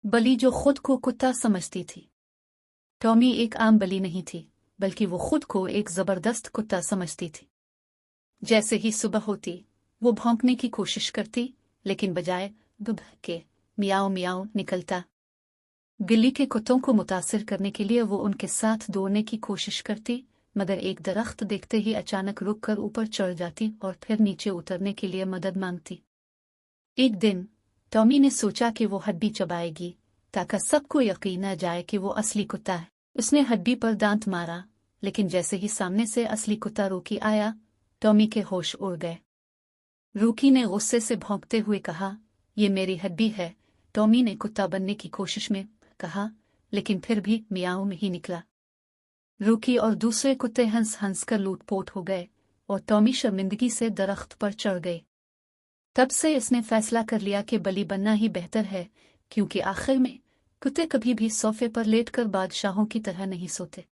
बली जो खुद को कुत्ता समझती थी। टॉमी एक आम बली नहीं थी, बल्कि वो खुद को एक जबरदस्त कुत्ता समझती थी। जैसे ही सुबह होती, वो भौंकने की कोशिश करती, लेकिन बजाय दुब के मियाओ मियाओ निकलता। गिल्ली के कुत्तों को मुतासिर करने के लिए वो उनके साथ दौड़ने की कोशिश करती, मगर एक दरख्त देखते ही अचानक रुक कर ऊपर चढ़ जाती और फिर नीचे उतरने के लिए मदद मांगती। एक दिन टॉमी ने सोचा कि वो हड्डी चबाएगी ताकि सबको यकीन आ जाए कि वो असली कुत्ता है। उसने हड्डी पर दांत मारा, लेकिन जैसे ही सामने से असली कुत्ता रूकी आया, टॉमी के होश उड़ गए। रूकी ने गुस्से से भौंकते हुए कहा, ये मेरी हड्डी है। टॉमी ने कुत्ता बनने की कोशिश में कहा, लेकिन फिर भी मियाओ में ही निकला। रूकी और दूसरे कुत्ते हंस हंस कर लूटपोट हो गए और टॉमी शर्मिंदगी से दरख्त पर चढ़ गए। तब से इसने फैसला कर लिया कि बली बनना ही बेहतर है, क्योंकि आखिर में कुत्ते कभी भी सोफे पर लेटकर बादशाहों की तरह नहीं सोते।